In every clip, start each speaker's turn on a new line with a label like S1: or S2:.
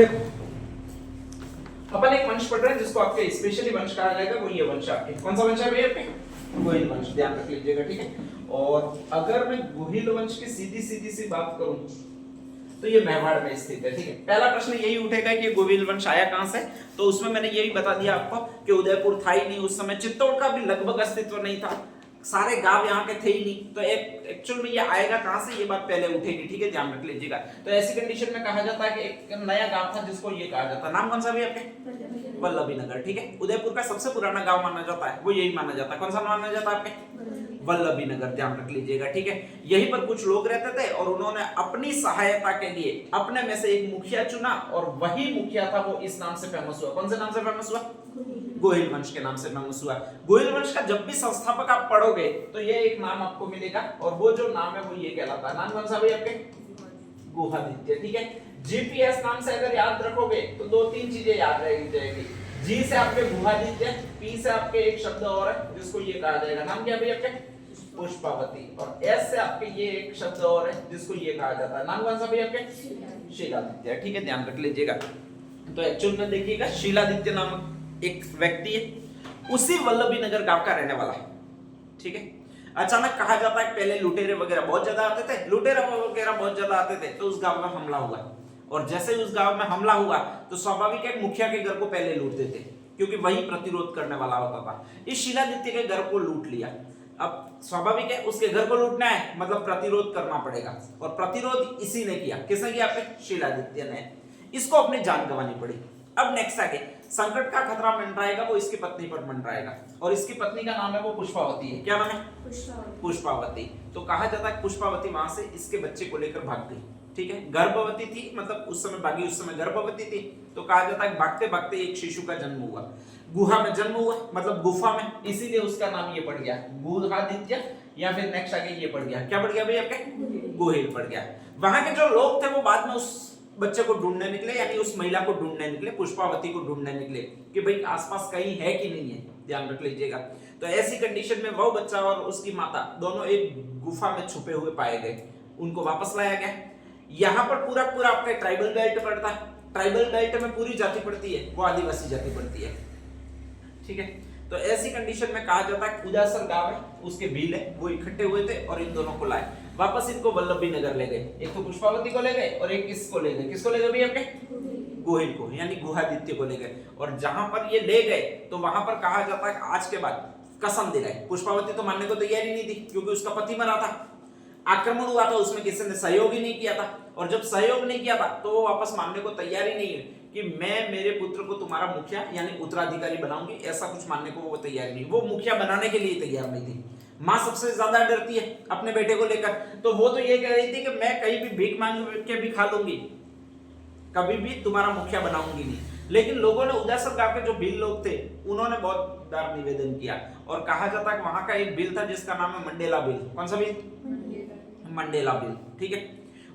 S1: देखो अपन एक वंश पढ़ रहे हैं जिसको आपके स्पेशली वंश कहा जाएगा, वो ये वंश आपके कौन सा वंश है भैया आपके? गोहिल वंश, ध्यान रख लीजिएगा, ठीक है। और अगर मैं गोहिल वंश की सीधी सीधी सी बात करूं तो ये मेवाड़ में स्थित है, ठीक है। पहला प्रश्न यही उठेगा कि गोहिल वंश आया कहां से, तो उसमें मैंने यही बता दिया आपको कि उदयपुर था ही नहीं उस समय, चित्तौड़ का भी लगभग अस्तित्व नहीं था, सारे गांव यहाँ के थे ही नहीं, तो एक एक्चुअल में ये आएगा कहां से, ये बात पहले उठेगी, ठीक है, ध्यान रख लीजिएगा। तो ऐसी कंडीशन में कहा जाता है कि एक नया गांव था जिसको ये कहा जाता है, नाम कौन सा भी आपके? वल्लभी नगर, ठीक है। उदयपुर का सबसे पुराना गांव माना जाता है, वो यही माना जाता है, कौन सा माना जाता है आपके? वल्लभी नगर, ध्यान रख लीजिएगा, ठीक है। यहीं पर कुछ लोग रहते थे और उन्होंने अपनी सहायता के लिए अपने में से एक मुखिया चुना और वही मुखिया था वो इस नाम से फेमस हुआ, कौन से नाम से फेमस हुआ? गोहिल वंश के नाम से फेमस हुआ। गोहिल वंश का जब भी संस्थापक आप पढ़ोगे तो ये एक नाम आपको मिलेगा और वो जो नाम है वो ये कहलाता है, नाम कौन सा भाई आपके? गुहादित्य, ठीक है। जीपीएस नाम से अगर याद रखोगे तो दो तीन चीजें याद रह जाएगी। जी से आपके गुहादित्य, पी से आपके एक शब्द और है जिसको ये कहा जाएगा, नाम क्या भाई आपके? पुष्पावती, और एस से आपके ये एक शब्द और है जिसको ये कहा जाता है, नाम कौन सा भाई आपके? शीलादित्य, ठीक है, ध्यान रख लीजिएगा। तो एक्चुअल में देखिएगा शीलादित्य नामक एक व्यक्ति है, उसी वल्लभी नगर गांव का रहने वाला है, ठीक है। अचानक कहा जाता है पहले लुटेरे वगैरह बहुत ज्यादा आते थे, लुटेरे वगैरह बहुत ज्यादा आते थे, तो उस गांव में हमला हुआ, और जैसे ही उस गांव में हमला हुआ तो स्वाभाविक है मुखिया के घर को पहले लूटते थे क्योंकि वही प्रतिरोध करने वाला होता था। इस शीलादित्य के घर को लूट लिया, अब स्वाभाविक है उसके घर को लूटना है मतलब प्रतिरोध करना पड़ेगा, और प्रतिरोध इसी ने किया, किसने किया? आपके शीलादित्य ने। इसको अपनी जान गंवानी पड़ी। अब नेक्स्ट आगे संकट का खतरा मंडराएगा, वो इसकी पत्नी पर मंडराएगा, और इसकी पत्नी का नाम है वो पुष्पावती है। क्या नाम है? पुष्पावती। तो कहा जाता है पुष्पावती वहां से इसके बच्चे को लेकर भाग गई, ठीक है। गर्भवती थी, मतलब उस समय भागी, उस समय गर्भवती थी, तो कहा जाता है भागते भागते एक शिशु का जन्म हुआ, गुहा में जन्म हुआ, मतलब गुफा में, इसीलिए उसका नाम ये पड़ गया गुहादित्य, या फिर नेक्स्ट आगे ये पड़ गया, क्या पड़ गया भाई आपके? गोहिल पड़ गया। वहां के जो लोग थे वो बाद में उस बच्चे को ढूंढने निकले, यानी उस महिला को ढूंढने निकले, पुष्पावती को ढूंढने निकले कि भाई आसपास कहीं है कि नहीं है, ध्यान रख लीजिएगा। तो ऐसी कंडीशन में वो बच्चा और उसकी माता दोनों एक गुफा में छुपे हुए पाए गए, उनको वापस लाया गया। यहाँ पर पूरा पूरा आपका ट्राइबल बेल्ट पड़ता है, ट्राइबल बेल्ट में पूरी जाति पड़ती है, वो आदिवासी जाति पड़ती है, ठीक है। तो ऐसी कंडीशन में कहा जाता है उदासर गांव है, उसके भील है, वो इकट्ठे हुए थे और इन दोनों को लाए वापस, इनको वल्लभी नगर ले गए, एक तो पुष्पावती को ले गए और एक किसको ले गए? किसको ले गए भैया आपके? गोहिल को, यानी गुहादित्य को ले गए। और जहां पर ये ले गए तो वहां पर कहा जाता है आज के बाद कसम दिलाई। पुष्पावती तो मानने को तैयार ही नहीं थी क्योंकि उसका पति मरा था, आक्रमण हुआ था, उसमें किसी ने सहयोग ही नहीं किया था, और जब सहयोग नहीं किया था तो वो वापस मानने को तैयार ही नहीं है कि मैं मेरे पुत्र को तुम्हारा मुखिया यानी उत्तराधिकारी बनाऊंगी, ऐसा कुछ मानने को वो तैयार नहीं, वो मुखिया बनाने के लिए तैयार नहीं थी। माँ सबसे ज्यादा डरती है अपने बेटे को लेकर, तो वो तो ये कह रही थी कि मैं कहीं भी भीख मांग के भी खा लूंगी, कभी भी तुम्हारा मुखिया बनाऊंगी नहीं। लेकिन लोगों ने उदासर गांव के जो भील लोग थे उन्होंने बहुत बार निवेदन किया, और कहा जाता है वहां का एक बिल था जिसका नाम है मंडेला बिल। कौन सा बिल? मंडेला बिल, ठीक है।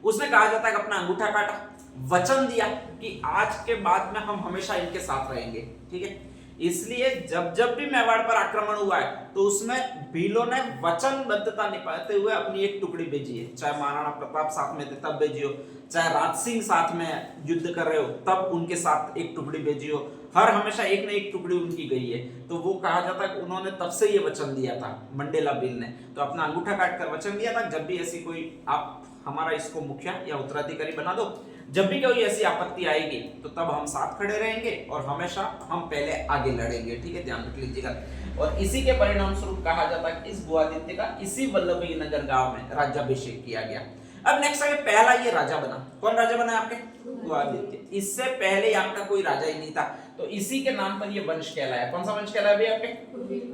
S1: उसने कहा जाता है अपना अंगूठा काटा, वचन दिया कि आज के बाद में हम हमेशा इनके साथ रहेंगे, ठीक है। इसलिए जब जब भी मेवाड़ पर आक्रमण हुआ है तो उसमें भीलों ने वचनबद्धता निभाते हुए अपनी एक टुकड़ी भेजी है, चाहे महाराणा प्रताप साथ में थे तब भेजी हो, चाहे राज सिंह साथ में युद्ध कर रहे हो तब उनके साथ एक टुकड़ी भेजी हो, हर हमेशा एक न एक टुकड़ी उनकी गई है। तो वो कहा जाता है उन्होंने तब से ये वचन दिया था, मंडेला बिल ने, तो अपना अंगूठा काट कर वचन दिया था जब भी ऐसी कोई आप हमारा इसको मुखिया या उत्तराधिकारी बना दो, जब भी कोई ऐसी आपत्ति आएगी तो तब हम साथ खड़े रहेंगे और हमेशा हम पहले आगे लड़ेंगे, ठीक है, ध्यान रख लीजिएगा। और इसी के परिणाम स्वरूप कहा जाता है इस गुहादित्य का इसी वल्लभी नगर गांव में राज्याभिषेक किया गया। अब नेक्स्ट आगे पहला ये राजा बना, कौन राजा बना आपके? गुहादित्य। इससे पहले आपका कोई राजा ही नहीं था, तो इसी के नाम पर ये वंश कहलाया। कौन सा वंश कहलाया भैया आपके?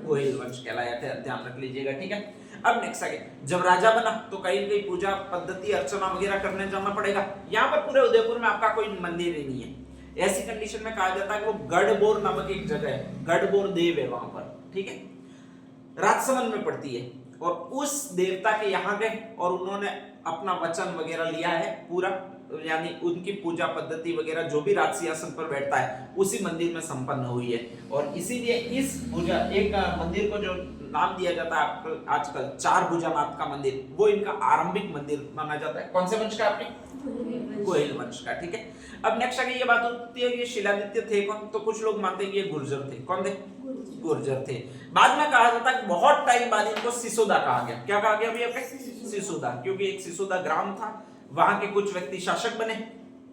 S1: गोहिल वंश कहलाया, ध्यान रख लीजिएगा, ठीक है। अब नेक्स्ट आगे जब राजा बना तो कहीं न कहीं पूजा पद्धति अर्चना वगैरह करने जाना पड़ेगा। यहाँ पर पूरे उदयपुर में आपका कोई मंदिर ही नहीं है। ऐसी कंडीशन में कहा जाता है कि वो गढ़बोर नामक एक जगह है, गढ़बोर देव है वहां पर, ठीक है, राजसमंद में पड़ती है, और उस देवता के यहाँ गए और उन्होंने अपना वचन वगैरह लिया है पूरा, यानी उनकी पूजा पद्धति वगैरह जो भी राज सिंहासन पर बैठता है उसी मंदिर में संपन्न हुई है। और इसीलिए इस पूजा एक मंदिर को जो नाम दिया जाता है आजकल चार भुजानाथ का मंदिर, वो इनका आरंभिक मंदिर माना जाता है। कौन से वंश का? आपने गोहिल वंश का, ठीक है। अब नेक्स्ट आगे ये बात होती है ये शिलादित्य थे कौन, तो कुछ लोग मानते हैं कि ये गुर्जर थे। कौन थे? गुर्जर थे। बाद में कहा जाता है बहुत टाइम बाद इनको सिसोदा कहा गया। क्या कहा गया भैया? सिसोदा, क्योंकि एक सिसोदा ग्राम था, वहां के कुछ व्यक्ति शासक बने,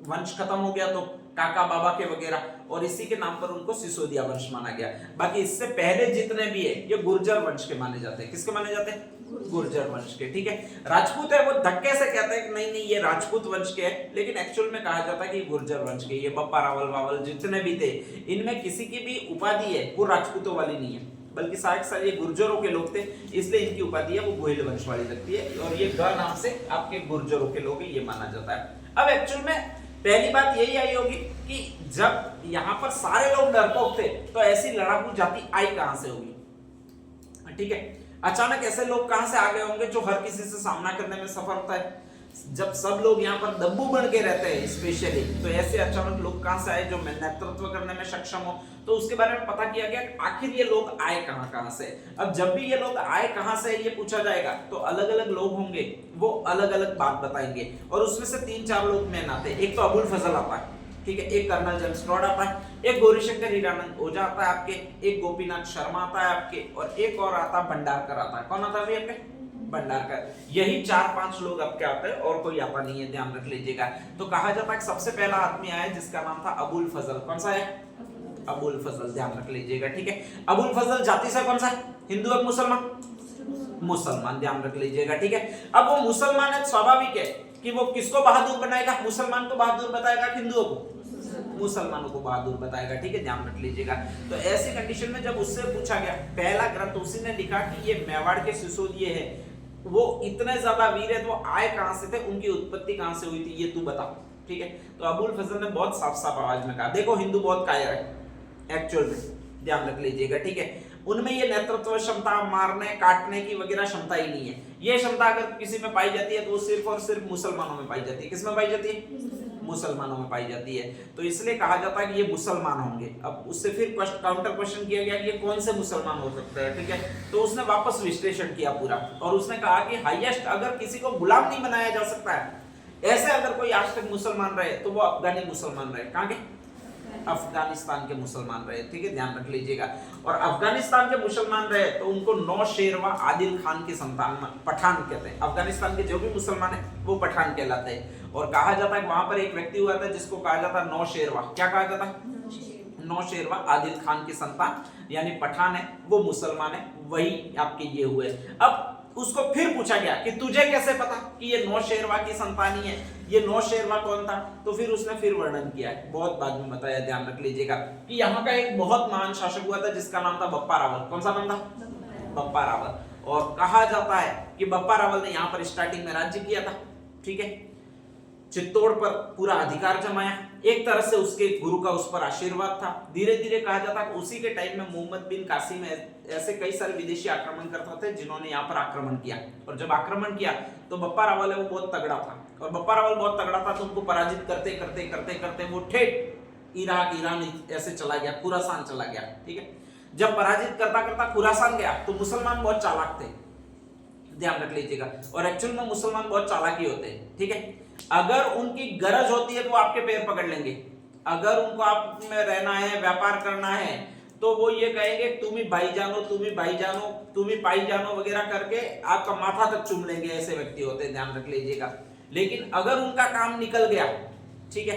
S1: वंश खत्म हो गया तो काका बाबा के वगैरह, और इसी के नाम पर उनको सिसोदिया वंश माना गया। बाकी इससे पहले जितने भी है ये गुर्जर वंश के माने जाते हैं। किसके माने जाते हैं? गुर्जर वंश के, ठीक है। राजपूत है वो धक्के से कहते हैं कि नहीं नहीं ये राजपूत वंश के है, लेकिन एक्चुअल में कहा जाता है कि गुर्जर वंश के। ये बप्पा रावल वावल जितने भी थे, इनमें किसी की भी उपाधि है वो राजपूतों वाली नहीं है, बल्कि सारे ये गुर्जरों के लोग थे, इसलिए इनकी उपाधि है वो गोहिल वंश वाली लगती है, और ये ग नाम से आपके गुर्जरों के लोग ये माना जाता है। अब एक्चुअल में पहली बात यही आई होगी कि जब यहाँ पर सारे लोग डरपोक थे तो ऐसी लड़ाकू जाति आई कहां से होगी, ठीक है। अचानक ऐसे लोग कहां से आ गए होंगे जो हर किसी से सामना करने में सफल होता है। जब सब लोग यहाँ पर दब्बू बन के रहते हैं स्पेशली, तो ऐसे अचानक लोग कहां से आए जो नेतृत्व करने में सक्षम हो, तो उसके बारे में पता किया गया आखिर ये लोग आए कहां से। अब जब भी ये लोग आए कहां से ये पूछा जाएगा तो अलग अलग लोग होंगे, वो अलग अलग बात बताएंगे, और उसमें से 3-4 लोग मेन आते हैं। एक तो अबुल फजल आता है, ठीक है, एक कर्नल जेम्स टॉड आता है, एक गौरीशंकर हीरानंद ओझा आता है आपके, एक गोपीनाथ शर्मा आता है आपके, और एक और आता है भंडारकर आता है। कौन आता है आपके? भंडारकर। यही 4-5 लोग आपके आते हैं और कोई आता नहीं है, ध्यान रख लीजिएगा। तो कहा जाता है कि सबसे पहला आदमी आया जिसका नाम था अबुल फजल। कौन सा है? अबुल फजल, ध्यान रख लीजिएगा, ठीक है। अबुल फजल जाति से कौन सा है? हिंदू या मुसलमान? मुसलमान, ध्यान रख लीजिएगा, ठीक है। अब वो मुसलमान है, स्वाभाविक है कि वो किसको बहादुर बनाएगा? मुसलमान को बहादुर बताएगा, हिंदुओं को? मुसलमानों को बहादुर बताएगा, ठीक है, ध्यान रख लीजिएगा। तो ऐसी कंडीशन में जब उससे पूछा गया, पहला ग्रंथ उसी ने लिखा कि ये मेवाड़ के सिसोदिये है, वो इतने ज्यादा वीर है तो वो आए कहां से थे, उनकी उत्पत्ति कहां से हुई थी, ये तू बता, ठीक है। तो अबुल फजल ने बहुत साफ साफ आवाज में कहा, देखो हिंदू बहुत कायर है एक्चुअल में, ध्यान रख लीजिएगा, ठीक है। उनमें ये नेतृत्व क्षमता, मारने काटने की वगैरह क्षमता ही नहीं है। ये क्षमता अगर किसी में पाई जाती है तो वो सिर्फ और सिर्फ मुसलमानों में पाई जाती है। किसमें पाई जाती है? मुसलमानों में पाई जाती है। तो इसलिए कहा जाता है कि ये मुसलमान होंगे। अब उससे फिर काउंटर क्वेश्चन किया गया कि ये कौन से मुसलमान हो सकते हैं, ठीक है। तो उसने वापस विश्लेषण किया पूरा, और उसने कहा कि हाईएस्ट अगर किसी को गुलाम नहीं बनाया जा सकता है, ऐसे अगर कोई आज तक मुसलमान रहे तो वो अफगानी मुसलमान रहे। कहां के? अफगानिस्तान के मुसलमान रहे, ठीक है, ध्यान रख लीजिएगा। और अफगानिस्तान के मुसलमान रहे तो उनको नौशेरवा आदिल खान की संतान पठान कहते हैं। अफगानिस्तान के जो भी मुसलमान है वो पठान कहलाते हैं। और कहा जाता है वहां पर एक व्यक्ति हुआ था जिसको कहा जाता है नौशेरवा। क्या कहा जाता है? नौशेरवा आदिल खान की संतान, यानी पठान है, वो मुसलमान है, वही आपके ये हुए। अब उसको फिर पूछा गया कि तुझे कैसे पता कि ये नौशेरवा की संतानी है, ये नौशेरवा कौन था? तो फिर उसने फिर वर्णन किया है, बहुत बाद में बताया, ध्यान रख लीजिएगा, कि यहाँ का एक बहुत महान शासक हुआ था जिसका नाम था बप्पा रावल। कौन सा नाम था? बप्पा रावल। और कहा जाता है कि बप्पा रावल ने यहाँ पर स्टार्टिंग में राज्य किया था, ठीक है, चित्तौड़ पर पूरा अधिकार जमाया। एक तरह से उसके गुरु का उस पर आशीर्वाद था। धीरे धीरे कहा जाता है उसी के टाइम में मोहम्मद बिन कासिम ऐसे कई सारे विदेशी आक्रमणकर्ता थे जिन्होंने यहाँ पर आक्रमण किया। और जब आक्रमण किया तो बप्पा रावल है वो बहुत तगड़ा था, और बप्पा रावल बहुत तगड़ा था तो उनको पराजित करते करते करते करते वो ठेठ इराक, ईरान ऐसे चला गया, खुरासान चला गया, ठीक है। जब पराजित करता करता खुरासान गया तो मुसलमान बहुत चालाक थे, ध्यान रख लीजिएगा। और एक्चुअल में मुसलमान बहुत चालाकी होते हैं, ठीक है। अगर उनकी गरज होती है तो आपके पैर पकड़ लेंगे। अगर उनको आप में रहना है, व्यापार करना है, तो वो ये कहेंगे तुम ही भाई जानो, तुम ही भाई जानो, तुम ही पाई जानो वगैरह करके आपका माथा तक चूम लेंगे। ऐसे व्यक्ति होते हैं, ध्यान रख लीजिएगा। लेकिन अगर उनका काम निकल गया, ठीक है,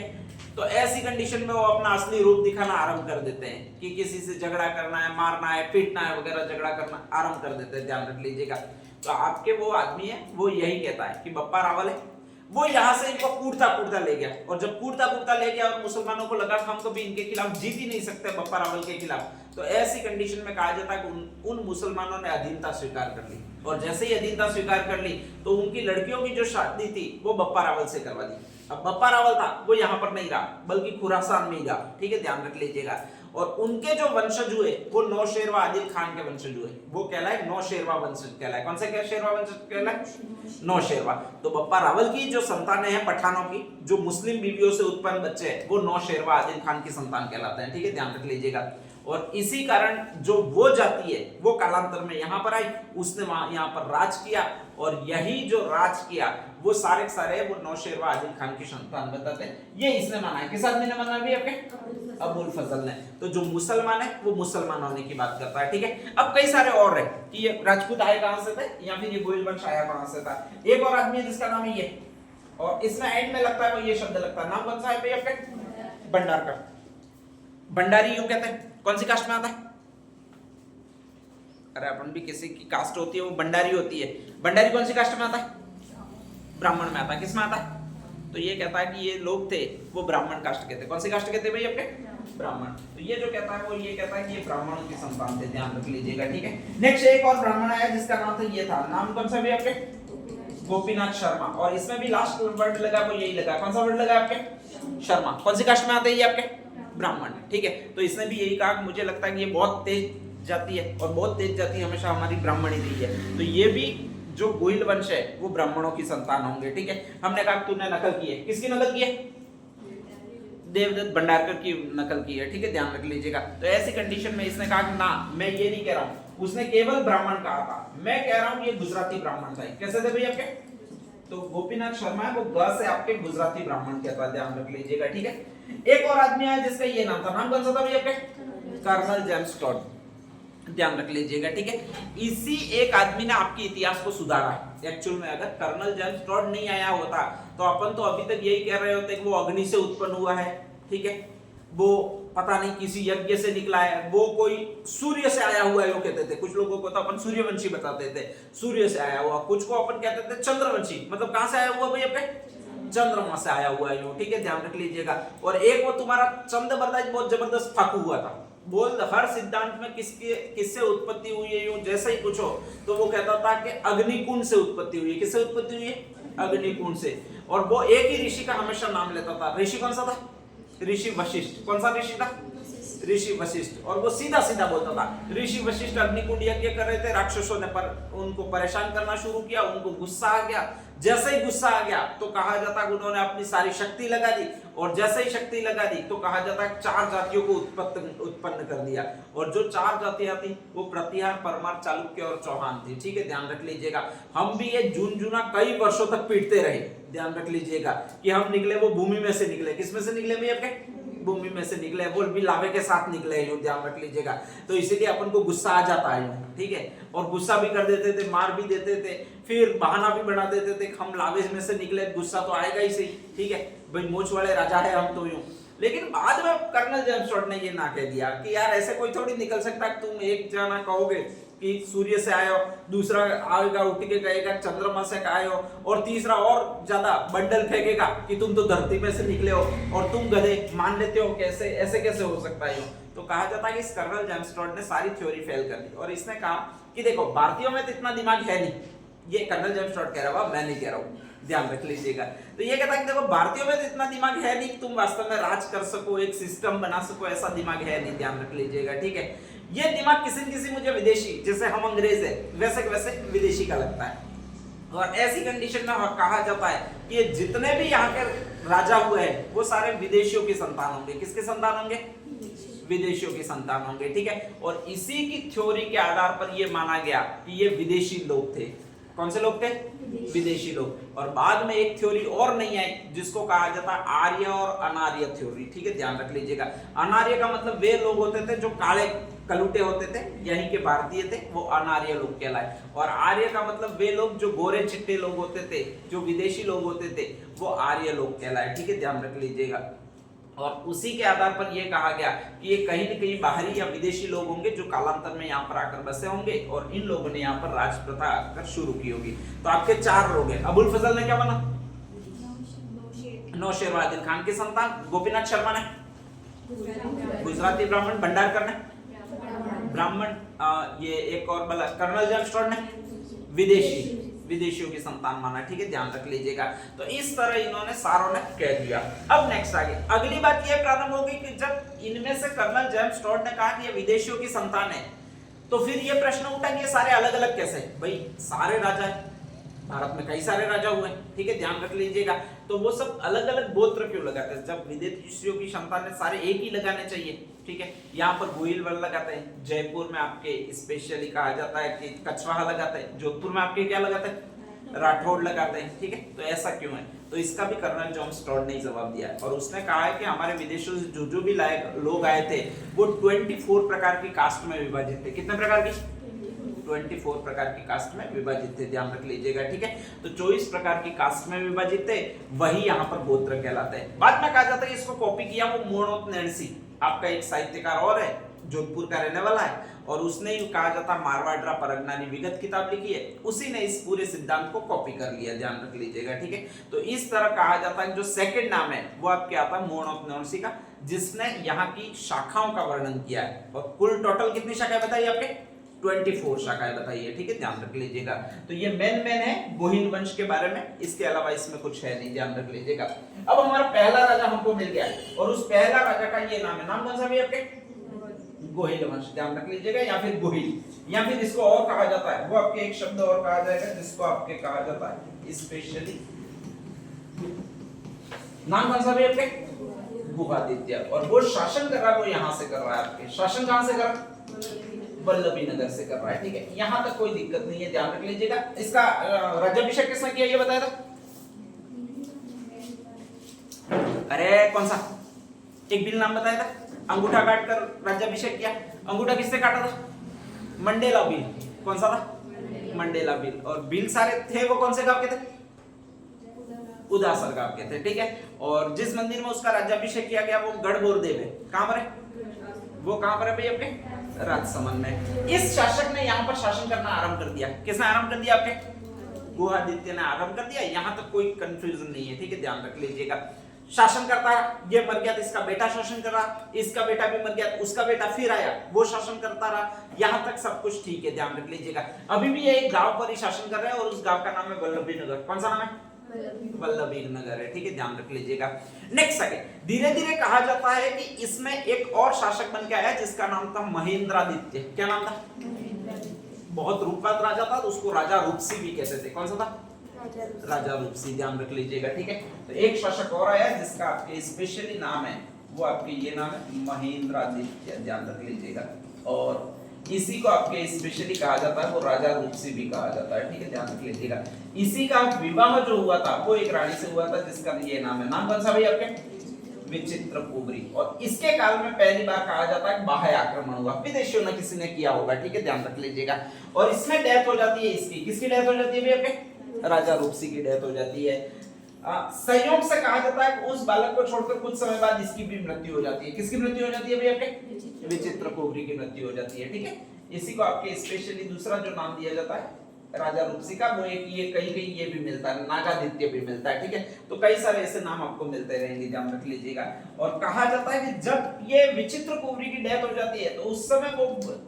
S1: तो ऐसी कंडीशन में वो अपना असली रूप दिखाना आरंभ कर देते हैं कि किसी से झगड़ा करना है, मारना है, पीटना है वगैरह, झगड़ा करना आरंभ कर देते हैं, ध्यान रख लीजिएगा। तो आपके वो आदमी है वो यही कहता है कि बप्पा रावल है, वो यहाँ से इनको कूटता कूटता ले गया। और जब कूटता कूटता ले गया और मुसलमानों को लगा हम कभी इनके खिलाफ जीत ही नहीं सकते बप्पा रावल के खिलाफ, तो ऐसी कंडीशन में कहा जाता है कि उन मुसलमानों ने अधीनता स्वीकार कर ली। और जैसे ही अधीनता स्वीकार कर ली तो उनकी लड़कियों की जो शादी थी वो बप्पा रावल से करवा दी। अब बप्पा रावल था वो यहाँ पर नहीं रहा बल्कि खुरासान में ही रहा, ठीक है, ध्यान रख लीजिएगा। और उनके जो वंशज हुए वो नौशेरवा आदिल खान के वंशज हुए, वो कहलाए नौशेरवा वंशज कहलाए। कौन से क्या शेरवा वंशज कहलाए? नौशेरवा। तो बप्पा रावल की जो संतानें हैं पठानों की, जो मुस्लिम बीवियों से उत्पन्न बच्चे हैं, वो नौशेरवा आदिल खान की संतान कहलाते हैं, ठीक है, ध्यान रख लीजिएगा। और इसी कारण जो वो जाति है वो कालांतर में यहाँ पर आई, उसने वहां यहाँ पर राज किया, और यही जो राज किया वो सारे सारे वो नौशेरवा आदिल खान की संतान बताते हैं। ये इसने माना है, किस आदमी ने माना भी आपके? अबुल फजल ने। तो जो मुसलमान है वो मुसलमान होने की बात करता है, ठीक है। अब कई सारे और है कि ये राजपूत आए कहां से थे, या फिर ये गोयल वंश आया कहां से था। एक और आदमी है जिसका नाम है ये, और इसमें एंड में लगता है वो ये शब्द लगता है, नाम कौन सा है भाई आपके? भंडारकर। भंडारी यूं कहते हैं। कौन सी कास्ट में आता है? अरे अपन भी किसी की कास्ट होती है वो भंडारी होती है। भंडारी कौन सी कास्ट में आता है? ब्राह्मण में आता है। किस में आता है? तो ये कहता है कि ये लोग थे वो ब्राह्मण कास्ट के थे। कौन सी कास्ट के थे भाई आपके? ब्राह्मण। तो ये जो कहता है वो ये कहता है कि ये ब्राह्मणों की संतान थे, ध्यान रख लीजिएगा, ठीक है। नेक्स्ट एक और ब्राह्मण आया जिसका नाम था ये था, नाम कौन सा भाई आपके? गोपीनाथ शर्मा। और इसमें भी लास्ट वर्ड लगा वो यही लगा, कौन सा वर्ड लगा आपके? शर्मा। कौन सी कास्ट में आते हैं ये आपके? ब्राह्मण, ठीक है। तो इसने भी यही कहा, मुझे लगता है कि ये बहुत तेज जाती है, और बहुत तेज जाती हमेशा हमारी ब्राह्मण ही रही है। तो ये भी जो गोइल वंश है वो ब्राह्मणों की संतान होंगे, ठीक है। हमने कहा तूने नकल की है, किसकी नकल की है? देवदत्त भंडारकर की नकल की है, ठीक है, ध्यान रख लीजिएगा। तो ऐसी कंडीशन में इसने कहा कि ना, मैं ये नहीं कह रहा हूं, उसने केवल ब्राह्मण कहा था, मैं कह रहा हूं ये गुजराती ब्राह्मण था। कैसे थे भाई आपके? तो गोपीनाथ शर्मा है वो ग से आपके गुजराती ब्राह्मण कहता है, ध्यान रख लीजिएगा, ठीक है। एक और आदमी आया जिसका ये नाम था, नाम कौन सा था भाई आपके? कर्नल जेम्स टॉड, ध्यान रख लीजिएगा, ठीक है। इसी एक आदमी ने आपके इतिहास को सुधारा है। एक्चुअल में अगर कर्नल जेम्स टॉड नहीं आया होता तो अपन तो अभी तक यही कह रहे होते कि वो अग्नि से उत्पन्न हुआ है, ठीक है, वो पता नहीं किसी यज्ञ से निकला है, वो कोई सूर्य से आया हुआ है, वो कहते थे। कुछ लोगों को तो अपन सूर्यवंशी बताते थे, सूर्य से आया हुआ। कुछ को अपन कहते थे चंद्रवंशी, मतलब कहां से आया हुआ भाई आपके? चंद्रमा से आया हुआ है, ठीक है, ध्यान रख लीजिएगा। और एक वो तुम्हारा चंद्रबरदाज बहुत जबरदस्त फाकू हुआ था, बोल हर सिद्धांत में किससे उत्पत्ति हुई है, यूं जैसे ही पूछो तो वो कहता था कि अग्निकुंड से उत्पत्ति हुई है। किससे उत्पत्ति हुई है? अग्निकुंड से। और वो एक ही ऋषि का हमेशा नाम लेता था। ऋषि कौन सा था? ऋषि वशिष्ठ। कौन सा ऋषि था? ऋषि वशिष्ठ। और वो सीधा सीधा बोलता था। ऋषि वशिष्ठ अग्निकुंड यज्ञ कर रहे थे, राक्षसों ने उनको परेशान करना शुरू किया, उनको गुस्सा आ गया। जैसे ही गुस्सा आ गया तो कहा जाता है उन्होंने अपनी सारी शक्ति लगा दी, और जैसे ही शक्ति लगा दी तो कहा जाता है 4 जातियों को उत्पन्न कर दिया। और जो 4 जातियां थी वो प्रतिहार, परमार, चालुक्य और चौहान थी, ठीक है, ध्यान रख लीजिएगा। हम भी ये झुनझुना कई वर्षों तक पीटते रहे, ध्यान रख लीजिएगा, कि हम निकले वो भूमि में से निकले। किस में से निकले भाई आपके? भूमि में से निकले, वो भी लावे के साथ निकले, यूं ध्यान रख लीजिएगा। तो इसीलिए अपन को गुस्सा आ जाता है, ठीक है, और गुस्सा भी कर देते थे, मार भी देते थे, फिर बहाना भी बना देते थे, हम लावे में से निकले, गुस्सा तो आएगा ही सही, ठीक है भाई, मोच वाले राजा है हम तो, यूं। लेकिन बाद में कर्नल जेम्स टॉड ने ये ना कह दिया कि यार ऐसे कोई थोड़ी निकल सकता है, तुम एक जना कहोगे कि सूर्य से आए हो, दूसरा आएगा उठ के कहेगा चंद्रमा से आए हो, और तीसरा और ज्यादा बंडल फेंकेगा कि तुम तो धरती में से निकले हो, और तुम गधे मान लेते हो, कैसे ऐसे कैसे हो सकता है? तो कहा जाता है कि इस कर्नल जेम्स टॉड ने सारी थ्योरी फेल कर दी, और इसने कहा कि देखो भारतीयों में तो इतना दिमाग है नहीं, ये कर्नल जेम्स टॉड कह रहा है, मैं नहीं कह रहा हूँ, ध्यान रख लीजिएगा। तो ये कहता है कि देखो भारतीयों में तो इतना दिमाग है नहीं, तुम वास्तव में राज कर सको, एक सिस्टम बना सको, ऐसा दिमाग है नहीं, ध्यान रख लीजिएगा, ठीक है। ये दिमाग किसी न किसी मुझे विदेशी, जैसे हम अंग्रेज है वैसे वैसे विदेशी का लगता है। और ऐसी कंडीशन में कहा जाता है कि ये जितने भी यहाँ के राजा हुए हैं वो सारे विदेशियों की संतान होंगे। किसके संतान होंगे? विदेशियों की संतान होंगे, ठीक है। और इसी की थ्योरी के आधार पर ये माना गया कि ये विदेशी लोग थे। कौन से लोग थे? विदेशी लोग। और बाद में एक थ्योरी और नहीं आई जिसको कहा जाता है आर्य और अनार्य थ्योरी, ठीक है, ध्यान रख लीजिएगा। अनार्य का मतलब वे लोग होते थे जो काले कलूटे होते थे, यहीं के भारतीय थे, वो अनार्य लोग कहलाए। और आर्य का मतलब वे लोग जो गोरे चिट्टे लोग होते थे, जो विदेशी लोग होते थे, वो आर्य लोग कहलाए, ठीक है, ध्यान रख लीजिएगा। और उसी के आधार पर यह कहा गया कि ये कहीं न कहीं बाहरी या विदेशी लोग होंगे जो कालांतर में यहाँ पर आकर बसे होंगे, और इन लोगों ने यहाँ पर राज प्रथा आकर शुरू की होगी। तो आपके 4 लोग हैं। अबुल फजल ने क्या बना? नौशेरवा आदिल खान की संतान। गोपीनाथ शर्मा ने गुजराती ब्राह्मण। भंडारकर ने ब्राह्मण। ये एक और कर्नल जेम्स टॉड ने विदेशी विदेशियों की संतान माना, ठीक है, ध्यान रख लीजिएगा। तो इस तरह इन्होंने सारों ने कह दिया। अब नेक्स्ट आगे अगली बात यह प्रारंभ होगी कि जब इनमें से कर्नल जेम्स टॉड ने कहा कि ये विदेशियों की संतान है, तो फिर ये प्रश्न उठा कि ये सारे अलग अलग कैसे? भाई सारे राजा है, भारत में कई सारे राजा हुए, ठीक है, ध्यान रख लीजिएगा। तो वो सब अलग अलग गोत्र क्यों लगाते हैं? जब विदेशियों की संतान है सारे एक ही लगाने चाहिए, ठीक है। यहाँ पर गोहिल वन लगाते हैं, जयपुर में आपके स्पेशली कहा जाता है कि कछवाहा लगाते हैं, जोधपुर में आपके क्या लगाते हैं? राठौड़ लगाते हैं, ठीक है। तो ऐसा क्यों है? तो इसका भी कर्नल जेम्स टॉड ने जवाब दिया है और उसने कहा है कि हमारे विदेशों से जो भी लोग आए थे वो 24 प्रकार की कास्ट में विभाजित थे। कितने प्रकार की? 24 प्रकार की कास्ट में विभाजित थे, ध्यान रख लीजिएगा, ठीक है। तो 24 प्रकार की कास्ट में विभाजित थे, वही यहाँ पर गोत्र कहलाते हैं। बाद में कहा जाता है इसको कॉपी किया वो मोनोत्नेन्सी, आपका एक साहित्यकार और है, जोधपुर का रहने वाला है, और उसने ही कहा जाता मारवाड़ा परगना ने विगत किताब लिखी है, उसी ने इस पूरे सिद्धांत को कॉपी कर लिया, ध्यान रख लीजिएगा, ठीक है। तो इस तरह कहा जाता है जो सेकंड नाम है वो आपके आता है मोनोत्नेन्सी का, जिसने यहाँ की शाखाओं का वर्णन किया है। और कुल टोटल कितनी शाखाएं बताइए आपके? 24 शाखाएं बताइए, ठीक है, ध्यान रख लीजिएगा। तो ये मेन है गोहिल वंश के बारे में, इसके अलावा इसमें कुछ है नहीं, ध्यान रख लीजिएगा। अब हमारा पहला राजा हमको मिल गया और उस पहला राजा का ये नाम है, नाम कौन सा भी आपके? गोहिल वंश, ध्यान रख लीजिएगा, या फिर गोहिल, या फिर इसको और कहा जाता है, वो आपके एक शब्द और कहा जाएगा जिसको आपके कहा जाता है स्पेशली, नाम कौन सा भी आपके? गुहादित्य। और वो शासन कर रहा है, वो यहां से कर रहा है, आपके शासन कहां से कर रहा है? वल्लभी नगर से कर रहा है, ठीक है, यहां तक कोई दिक्कत नहीं है, ध्यान रख लीजिएगा। इसका राज्याभिषेक किसने किया ये बताया था? अरे कौन सा? एक बिल नाम बताया था, अंगूठा काट कर राज्याभिषेक किया। अंगूठा किससे काटा था? Mandela bill. कौन सा था? Mandela bill. और बिल सारे थे वो कौन से गांव के थे? उदासर गांव के थे, ठीक है। और जिस मंदिर में उसका राज्याभिषेक किया गया वो गढ़बोरदेव है, कहां पर है वो? कहां पर है भाई? अपने राजसमंद में। इस शासक ने यहाँ पर शासन करना आरंभ कर दिया। किसने आरंभ कर दिया? आपके गुहादित्य ने आरंभ कर दिया, यहाँ तक कोई कंफ्यूजन नहीं है, ठीक है, ध्यान रख लीजिएगा। शासन करता रहा, ये मर गया तो इसका बेटा शासन कर रहा, इसका बेटा भी मर गया तो उसका बेटा फिर आया, वो शासन करता रहा, यहाँ तक सब कुछ ठीक है, ध्यान रख लीजिएगा। अभी भी ये एक गांव पर ही शासन कर रहे हैं और उस गांव का नाम है वल्लभी नगर। कौन सा नाम है? वल्लभी नगर है, ठीक है, ध्यान रख लीजिएगा। नेक्स्ट आगे धीरे धीरे कहा जाता है कि इसमें एक और शासक बन के आया जिसका नाम था महेंद्रादित्य। क्या नाम था? बहुत रूपवत राजा था, तो उसको राजा रूपसी भी कहते थे। कौन सा था? राजा रूपसी, ध्यान रख लीजिएगा, ठीक है। तो एक शासक और आया जिसका आपके स्पेशली नाम है, वो आपके ये नाम है महेंद्रादित्य, ध्यान रख लीजिएगा। और इसी को आपके स्पेशली कहा जाता है वो राजा रूपसी भी कहा जाता है, ठीक है, ध्यान रख लीजिएगा। इसी का विवाह जो हुआ था वो एक रानी से हुआ था जिसका ये नाम है, नाम कौन सा भाई आपके? विचित्रकुमारी। और इसके काल में पहली बार कहा जाता है बाह्य आक्रमण हुआ, विदेशियों ने किसी ने किया होगा, ठीक है, ध्यान रख लीजिएगा। और इसमें डेथ हो जाती है इसकी, किसकी डेथ हो जाती है भाई आपके? राजा रूपसी की डेथ हो जाती है। संयोग से कहा जाता है कि उस बालक को छोड़कर कुछ समय बाद इसकी भी मृत्यु हो जाती है। किसकी मृत्यु हो जाती है भाई आपके? विचित्रकुमारी की मृत्यु हो जाती है, ठीक है। इसी को आपके स्पेशली दूसरा जो नाम दिया जाता है राजा रूपसी का, वो एक ये कहीं ये भी मिलता है, नागादित्य भी मिलता है, ठीक है। तो कई सारे ऐसे नाम आपको मिलते रहेंगे, ध्यान रख लीजिएगा। और कहा जाता है कि जब ये विचित्रकुमारी की डेथ हो जाती है तो उस समय वो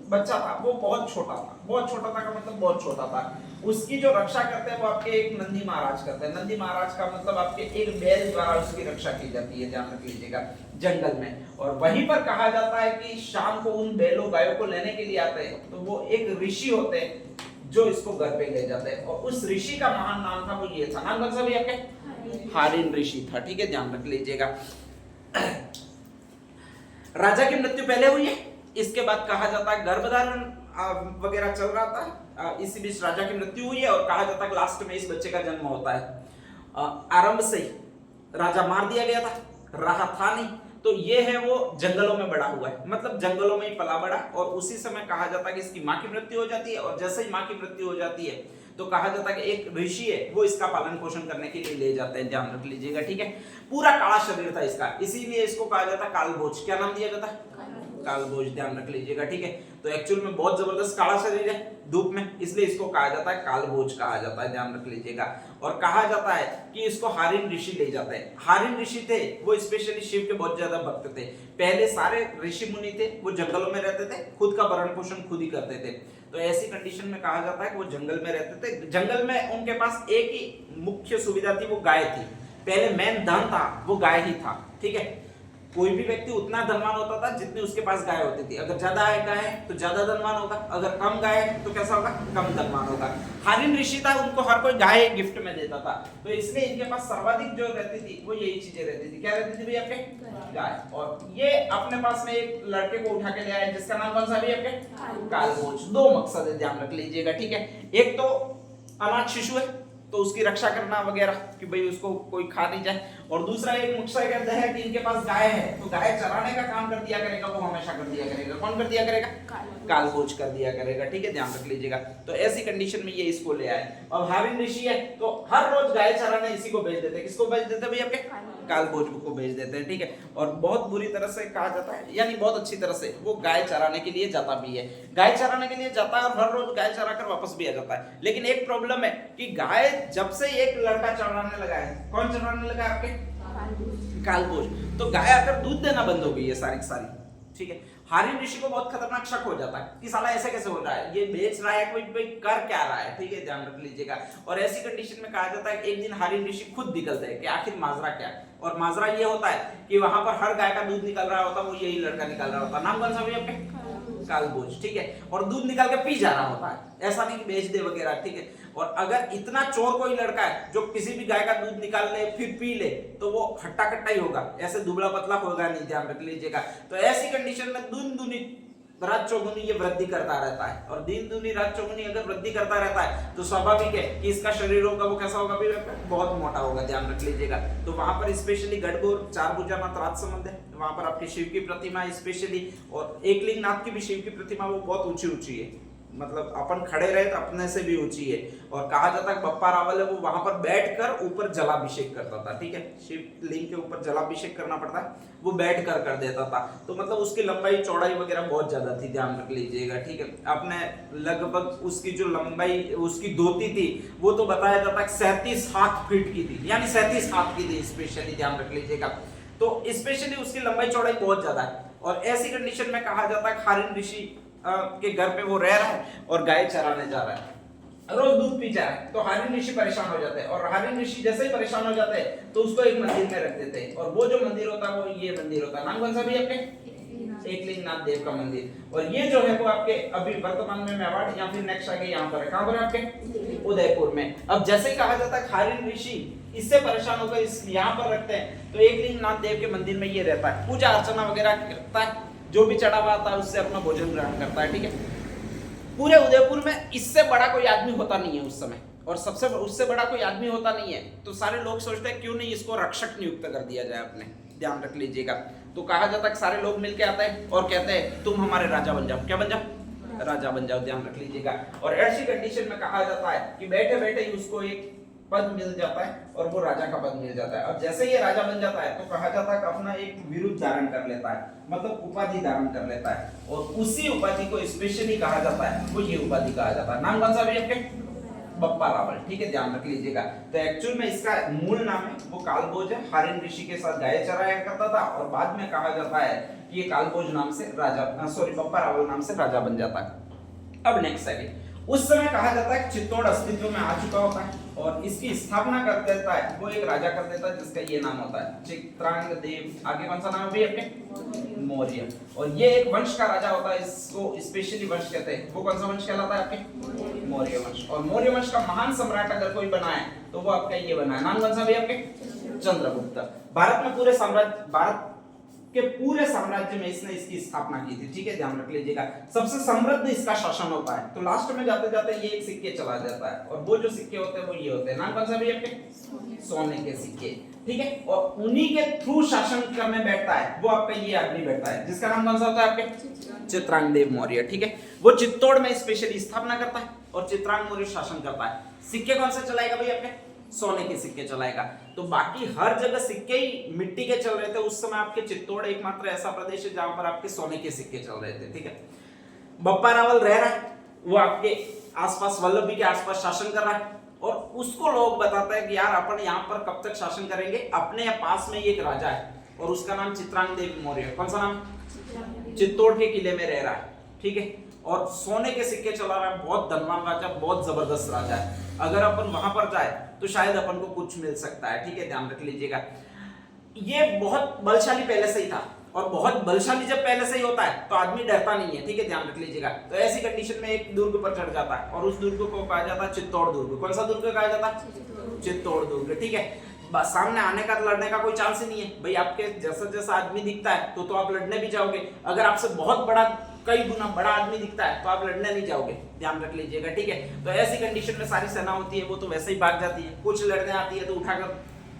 S1: बच्चा था वो बहुत छोटा था, बहुत छोटा था का मतलब बहुत छोटा था। उसकी जो रक्षा करते हैं वो आपके एक नंदी महाराज करते हैं। नंदी महाराज का मतलब आपके एक बैल द्वारा उसकी रक्षा की जाती है, ध्यान रख लीजिएगा, जंगल में। और वहीं पर कहा जाता है कि शाम को उन बैलों गायों को लेने के लिए आते हैं, तो वो एक ऋषि होते हैं जो इसको घर पे ले जाते हैं। और उस ऋषि का महान नाम था वो ये था, नाम कौन सा भी आपके? हारिन ऋषि था, ठीक है, ध्यान रख लीजिएगा। राजा की मृत्यु पहले हुई है, इसके बाद कहा जाता है गर्भधारण वगैरह चल रहा था, इसी बीच राजा की मृत्यु हुई है और कहा जाता है लास्ट में इस बच्चे का जन्म होता है। आरंभ से ही राजा मार दिया गया था, रहा था नहीं, तो ये है वो जंगलों में बड़ा हुआ है, मतलब जंगलों में ही पला बड़ा। और उसी समय कहा जाता है कि इसकी मां की मृत्यु हो जाती है और जैसे ही मां की मृत्यु हो जाती है तो कहा जाता है कि एक ऋषि है वो इसका पालन पोषण करने के लिए ले जाते हैं, ध्यान रख लीजिएगा, ठीक है। पूरा काला शरीर था इसका, इसीलिए इसको कहा जाता है कालभोज। क्या नाम दिया जाता है? कालभोज, ध्यान रख लीजिएगा, ठीक है। तो एक्चुअल में बहुत जबरदस्त काला शरीर है धूप में, इसलिए इसको कहा जाता है कालभोज कहा जाता है, ध्यान रख लीजिएगा। और कहा जाता है कि इसको हारिन ऋषि ले जाते हैं। हारिन ऋषि थे वो स्पेशली शिव के बहुत ज्यादा भक्त थे। पहले सारे ऋषि मुनि थे वो जंगलों में रहते थे, खुद का भरण पोषण खुद ही करते थे। तो ऐसी कंडीशन में कहा जाता है कि वो जंगल में रहते थे। जंगल में उनके पास एक ही मुख्य सुविधा थी, वो गाय थी। पहले मेन धन था वो गाय ही था, ठीक है। कोई भी व्यक्ति उतना धनवान होता था जितनी उसके पास गाय होती थी। अगर ज्यादा गाय है तो ज्यादा धनवान होगा, अगर कम गाय है तो कैसा होगा, कम धनवान होगा। हारिन ऋषि था, उनको हर कोई गाय गिफ्ट में देता था, तो इसलिए इनके पास सर्वाधिक जो रहती थी वो यही चीजें रहती थी। क्या रहती थी भाई आपके, गाय। और ये अपने पास में एक लड़के को उठा के ले आए जिसका नाम कौन सा भी आपके, कालभोज। दो मकसद है, ध्यान रख लीजिएगा, ठीक है। एक तो अनाथ शिशु है तो उसकी रक्षा करना वगैरह कि भाई उसको कोई खा नहीं जाए, और दूसरा एक मकसद है कि इनके पास गाय है तो गाय चराने का काम कर दिया करेगा, वो हमेशा कर दिया करेगा। कौन कर दिया करेगा, कालभोज कर दिया करेगा, ठीक है, ध्यान रख लीजिएगा। तो ऐसी कंडीशन में ये इसको ले आए। और हारिन ऋषि है तो हर रोज गाय चराने इसी को भेज देते। किसको भेज देते भाई आपके, कालभोज को भेज देते हैं, ठीक है। और बहुत बुरी तरह से कहा जाता है, यानी बहुत अच्छी तरह से वो गाय चराने के लिए जाता भी है, गाय चराने के लिए जाता है और हर रोज गाय चरा कर वापस भी आ जाता है। लेकिन एक प्रॉब्लम है कि गाय जब से एक लड़का चराने लगा है, कौन चराने लगा आपके, कालभोज, तो गाय आकर दूध देना बंद हो गई है सारी की सारी, ठीक है। हारिन ऋषि को बहुत खतरनाक शक हो जाता है कि साला ऐसे कैसे हो रहा है, ये बेच रहा है, कोई कर क्या रहा है, ठीक है, ध्यान रख लीजिएगा। और ऐसी कंडीशन में कहा जाता है कि एक दिन हारिन ऋषि खुद निकलते हैं कि आखिर माजरा क्या है। और माजरा ये होता है कि वहां पर हर गाय का दूध निकल रहा होता है, वो यही लड़का निकल रहा होता है। नाम कौन सा भी आपके, कालभोज, ठीक है। और दूध निकाल के पी जा रहा होता है, ऐसा नहीं कि बेच दे वगैरह, ठीक है। और अगर इतना चोर कोई लड़का है जो किसी भी गाय का दूध निकाल ले फिर पी ले तो वो हट्टा कट्टा ही होगा, ऐसे दुबला पतला होगा नहीं, ध्यान रख लीजिएगा। तो ऐसी कंडीशन में दिन दुनी रात चौगुनी ये वृद्धि करता रहता है, और दिन दुनी रात चौगुनी अगर वृद्धि करता रहता है तो स्वाभाविक है कि इसका शरीर होगा वो कैसा होगा, बहुत मोटा होगा, ध्यान रख लीजिएगा। तो वहां पर स्पेशली गढ़गोर चार भुजानाथ राजसमंद है, वहां पर आपकी शिव की प्रतिमा स्पेशली, और एकलिंगनाथ की भी शिव की प्रतिमा वो बहुत ऊंची ऊंची है, मतलब अपन खड़े रहे तो अपने से भी ऊंची है। और कहा जाता है बप्पा रावल है वो वहां पर बैठकर ऊपर जलाभिषेक करता था, ठीक है, शिव लिंग के ऊपर जलाभिषेक करना पड़ता है, वो बैठ कर देता था। तो मतलब उसकी लंबाई चौड़ाई वगैरह बहुत ज्यादा थी, ध्यान रख लीजिएगा, ठीक है। आपने लगभग उसकी जो लंबाई उसकी धोती थी वो तो बताया जाता है 37 हाथ फीट की थी, यानी 37 हाथ की थी स्पेशली, ध्यान रख लीजिएगा। तो स्पेशली उसकी लंबाई चौड़ाई बहुत ज्यादा है। और ऐसी कंडीशन में कहा जाता है हारिन ऋषि के घर पे वो रह रहा है और गाय चराने जा रहा है, रोज दूध पी जा रहा है। तो हारिन ऋषि परेशान हो जाते हैं, और हारिन ऋषि जैसे ही परेशान हो जाते हैं तो उसको एक मंदिर में रख देते हैं, और वो जो मंदिर होता है वो ये मंदिर होता है। नाम कौन सा भी आपके, एकलिंगनाथ देव का मंदिर। और ये जो है वो आपके अभी वर्तमान में मेवाड़ या फिर नेक्स्ट आगे यहाँ पर है, कहाँ पर है आपके, उदयपुर में। अब जैसे ही कहा जाता है हारिन ऋषि इससे परेशान होकर इस यहाँ पर रखते हैं, तो एकलिंगनाथ देव के मंदिर में ये रहता है, पूजा अर्चना वगैरह करता है, जो भी चढ़ा हुआ आता है उससे अपना भोजन ग्रहण करता है, ठीक है। पूरे उदयपुर में इससे बड़ा कोई आदमी होता नहीं है उस समय, और सबसे उससे बड़ा कोई आदमी होता नहीं है, तो सारे लोग सोचते हैं क्यों नहीं इसको रक्षक नियुक्त कर दिया जाए अपने, ध्यान रख लीजिएगा। तो कहा जाता है सारे लोग मिलके आते हैं और कहते हैं तुम हमारे राजा बन जाओ, क्या बन जाओ, राजा बन जाओ, ध्यान रख लीजिएगा। और ऐसी कंडीशन में कहा जाता है कि बैठे बैठे ही उसको एक पद मिल जाता है और वो राजा का पद मिल जाता है। अब जैसे ये राजा बन जाता है तो कहा जाता है कि अपना एक विरुद्ध धारण कर लेता है, मतलब उपाधि धारण कर लेता है, और उसी उपाधि को स्पेशली कहा जाता है, वो ये उपाधि कहा जाता है। नाम कौन सा भी आपके, बप्पा रावल, ठीक है, ध्यान रख लीजिएगा। तो एक्चुअल में इसका मूल नाम है वो कालभोज है, हारिन ऋषि के साथ गाय चराया करता था, और बाद में कहा जाता है कि ये कालभोज नाम से राजा, बप्पा रावल नाम से राजा बन जाता है। अब नेक्स्ट है, उस समय कहा जाता है चित्तौड़ अस्तित्व में आ चुका होता है, और इसकी स्थापना कर देता है वो एक राजा कर देता है जिसका ये नाम होता है चित्रांगदेव। आगे कौन सा नाम है आपके, मौर्य। और ये एक वंश का राजा होता है, इसको स्पेशली वंश कहते हैं। वो कौन सा वंश कहलाता है आपके, मौर्य वंश। और मौर्य वंश का महान सम्राट अगर कोई बना है तो वो आपका ये बना है। नाम कौन सा भी आपके, चंद्रगुप्त। भारत में पूरे साम्राज्य, भारत के पूरे साम्राज्य में इसने इसकी स्थापना की थी, ठीक है, ध्यान रख लीजिएगा। सबसे समृद्ध इसका शासन होता है। तो लास्ट में जाते जाते ये एक सिक्के चला जाता है, और वो जो सिक्के होते हैं वो ये होते हैं। नाम कौन सा भी आपके, सोने के सिक्के, ठीक है। और उन्हीं के थ्रू शासन करने बैठता है वो आपका ये आदमी बैठता है, जिसका नाम कौन सा होता है आपके, चित्रांगदेव मौर्य, ठीक है। वो चित्तौड़ में स्पेशली स्थापना करता है और चित्रांग मौर्य शासन करता है। सिक्के कौन से चलाएगा भाई आपके, सोने के सिक्के चलाएगा। तो बाकी हर जगह सिक्के ही मिट्टी के चल रहे थे उस समय, आपके चित्तौड़ एकमात्र ऐसा प्रदेश है जहां पर आपके सोने के सिक्के चल रहे थे, ठीक है। बप्पा रावल रह रहा है, वो आपके आसपास वल्लभी के आसपास शासन कर रहा है, और उसको लोग बताते हैं कि यार अपन यहाँ पर कब तक शासन करेंगे, अपने पास में एक राजा है और उसका नाम चित्रांगदेव मौर्य। कौन सा नाम, चित्तौड़ के किले में रह रहा है, ठीक है। और सोने के सिक्के चला रहा है, बहुत धनवान राजा, बहुत जबरदस्त राजा है। अगर अपन वहां पर जाए तो शायद अपन को कुछ मिल सकता है, ठीक है, ध्यान रख लीजिएगा। ये बहुत बलशाली पहले से ही था, और बहुत बलशाली जब पहले से ही होता है तो आदमी डरता नहीं है, ठीक है, ध्यान रख लीजिएगा। तो ऐसी कंडीशन में एक दुर्ग पर चढ़ जाता है, और उस दुर्ग को कहा जाता है चित्तौड़ दुर्ग। कौन सा दुर्ग कहा जाता है? चित्तौड़ दुर्ग, ठीक है। सामने आने का, लड़ने का कोई चांस ही नहीं है भाई। आपके जैसा जैसा आदमी दिखता है तो आप लड़ने भी जाओगे, अगर आपसे बहुत बड़ा, कई गुना बड़ा आदमी दिखता है तो आप लड़ने नहीं जाओगे, ध्यान रख लीजिएगा, ठीक है। तो ऐसी कंडीशन में सारी सेना होती है वो तो वैसे ही भाग जाती है, कुछ लड़ने आती है तो उठाकर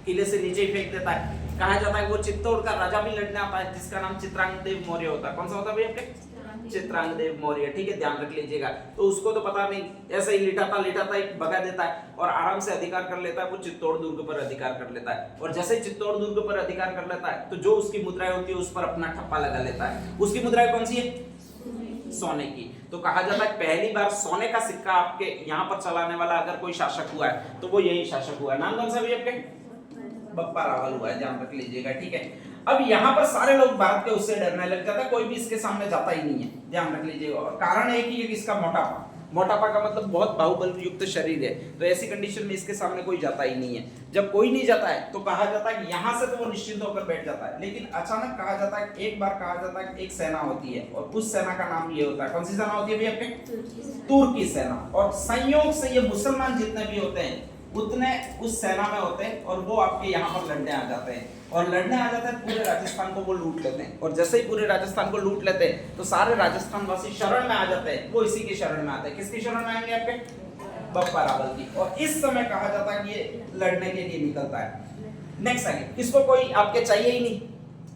S1: किले से नीचे ही फेंक देता है। कहा जाता है वो चित्तौड़ का राजा भी लड़ने आता है, जिसका नाम चित्रांगदेव मौर्य होता है। कौन सा होता है भाई आपके? चित्रांगदेव मौर्य, ठीक है, ध्यान रख लीजिएगा। तो उसको तो पता नहीं, ऐसे ही लिटाता लिटाता ही भगा देता है और आराम से अधिकार कर लेता है, वो चित्तौड़ दुर्ग पर अधिकार कर लेता है। और जैसे चित्तौड़ दुर्ग पर अधिकार कर लेता है तो जो उसकी मुद्राएं होती है उस पर अपना ठप्पा लगा लेता है। उसकी मुद्राएं कौन सी है? सोने की। तो कहा जाता है पहली बार सोने का सिक्का आपके यहाँ पर चलाने वाला अगर कोई शासक हुआ है तो वो यही शासक हुआ है। नाम कौन सा भी आपके? बप्पा रावल हुआ है, ध्यान रख लीजिएगा, ठीक है। अब यहाँ पर सारे लोग भारत के उससे डरने लग जाता है, कोई भी इसके सामने जाता ही नहीं है, ध्यान रख लीजिएगा। और कारण है कि इसका मोटापा, मोटापा का मतलब बहुत बाहुबल युक्त शरीर है, तो ऐसी कंडीशन में इसके सामने कोई जाता ही नहीं है। जब कोई नहीं जाता है तो कहा जाता है कि यहाँ से तो वो निश्चिंत होकर बैठ जाता है। लेकिन अचानक कहा जाता है, एक बार कहा जाता है कि एक सेना होती है और उस सेना का नाम ये होता है, कौन सी सेना होती है भैया आपके? तुर्की सेना। और संयोग से ये मुसलमान जितने भी होते हैं उतने उस सेना में होते हैं और वो आपके यहाँ पर लड़ने आ जाते हैं, और लड़ने आ जाते हैं, पूरे राजस्थान को वो लूट लेते हैं। और जैसे ही पूरे राजस्थान को लूट लेते हैं तो सारे राजस्थान वासी शरण में आ जाते हैं, वो इसी की शरण में आते हैं। किसकी शरण में आएंगे आपके? बप्पा रावल की। और इस समय कहा जाता है कि ये लड़ने के लिए निकलता है। नेक्स्ट आगे, इसको कोई आपके चाहिए ही नहीं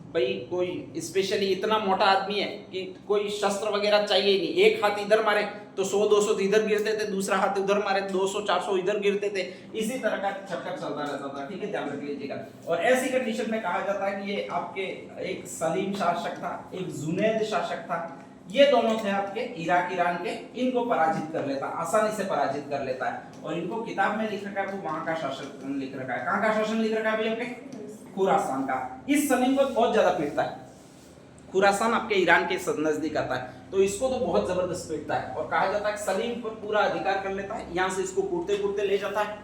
S1: भाई, कोई स्पेशली इतना मोटा आदमी है कि कोई शस्त्र वगैरह चाहिए ही नहीं। एक हाथ इधर मारे तो 100-200 इधर गिरते थे, दूसरा हाथ उधर मारे 200-400 इधर गिरते थे, इसी तरह का चक्कर चलता रहता था, ठीक है, ध्यान रख लीजिएगा। और ऐसी कंडीशन में कहा जाता है कि ये आपके एक सलीम शासक था, एक जुनैद शासक था, ये दोनों थे आपके इराक ईरान के, इनको पराजित कर लेता, आसानी से पराजित कर लेता है। और इनको किताब में लिख रखा है, वो वहां का शासन लिख रखा है। कहां का शासन लिख रखा है भैया आपके? खुरासान का। इस सलीम को बहुत ज्यादा पीटता है, खुरासान आपके ईरान के नजदीक आता है, तो इसको तो बहुत जबरदस्त पीटता है। और कहा जाता है कि सलीम पर पूरा अधिकार कर लेता है, यहाँ से इसको कूटते कूटते ले जाता है।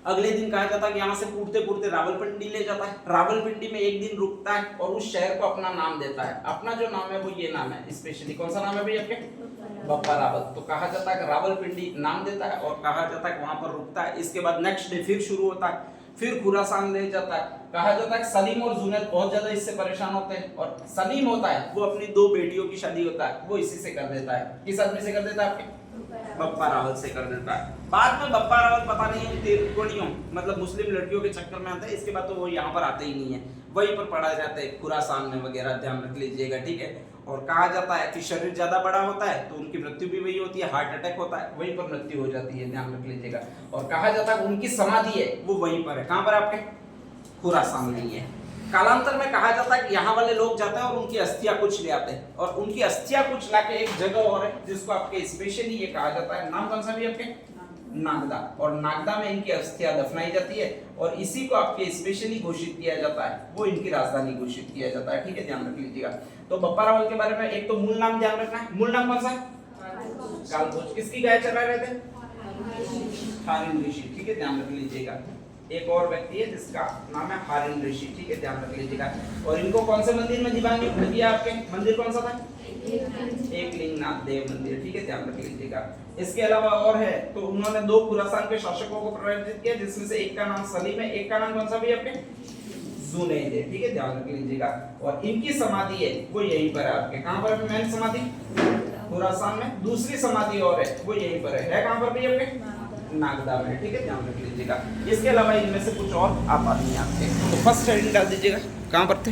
S1: अगले दिन कहा जाता है कि यहाँ से कूटते कूटते रावलपिंडी ले जाता है। रावलपिंडी में एक दिन रुकता है और उस शहर को अपना नाम देता है। अपना जो नाम है वो ये नाम है, स्पेशली कौन सा नाम है भाई आपके? बप्पा रावल। तो कहा जाता है कि रावलपिंडी नाम देता है और कहा जाता है कि वहां पर रुकता है। इसके बाद नेक्स्ट डे फिर शुरू होता है, फिर खुरासान ले जाता है। कहा जाता है कि सलीम और जुनैद बहुत ज्यादा इससे परेशान होते हैं, और सलीम होता है वो अपनी 2 बेटियों की शादी होता है वो इसी से कर देता है। किस आदमी से कर देता है आपके? बप्पा रावल से कर देता है। बाद में बप्पा रावल पता नहीं तिरकोणियों मतलब मुस्लिम लड़कियों के चक्कर में आता है, इसके बाद तो वो यहाँ पर आते ही नहीं है, वहीं पर पड़ा जाते हैं खुरासान में वगैरह, ध्यान रख लीजिएगा, ठीक है। और कहा जाता है कि शरीर ज्यादा बड़ा होता है तो उनकी मृत्यु भी वही होती है, हार्ट अटैक होता है, वहीं पर मृत्यु हो जाती है, ध्यान रख लीजिएगा। और कहा जाता है उनकी समाधि है वो वहीं पर है। कहाँ पर आपके? खुरासान में ही है। कालांतर में कहा जाता है कि यहाँ वाले लोग जाते हैं और उनकी अस्थियां कुछ ले आते हैं, और उनकी अस्थियां कुछ लाके एक जगह और है जिसको आपके स्पेशली ये कहा जाता है, नाम कौन सा भी आपके? नागदा। और नागदा में इनकी अस्थियां दफनाई जाती है और इसी को आपके स्पेशली घोषित किया जाता है, वो इनकी राजधानी घोषित किया जाता है, ठीक है, ध्यान रख लीजिएगा। तो बप्पा रावल के बारे में एक तो मूल नाम ध्यान रखना है। मूल नाम कौन सा? कालभोज। किसकी गाय चरा रहे थे? हारिन ऋषि, ठीक है, ध्यान रख लीजिएगा। एक और व्यक्ति है जिसका नाम है हारिन ऋषि, ठीक है, ध्यान रख लीजिएगा। और इनको कौन से मंदिर में दीवान नियुक्त किया आपके? मंदिर कौन सा था? एकलिंगनाथ देव मंदिर, ठीक है, ध्यान रख लीजिएगा। इसके अलावा और है तो उन्होंने 2 खुरासान के शासकों को पराजित किया, जिसमें से एक का नाम सलीम है, एक का नाम कौन सा भी आपके? जुनैद है, ठीक है, ध्यान रख लीजिएगा। और इनकी समाधि है वो यहीं पर है आपके। कहां पर है मेन समाधि? खुरासान में। दूसरी समाधि और है वो यहीं पर है कहां पर भी आपके? नागदा में, ठीक है, ध्यान रख लीजिएगा। इसके अलावा इनमें से कुछ और आप आदमी आपके तो फर्स्ट हेडिंग डाल दीजिएगा, कहां पर थे?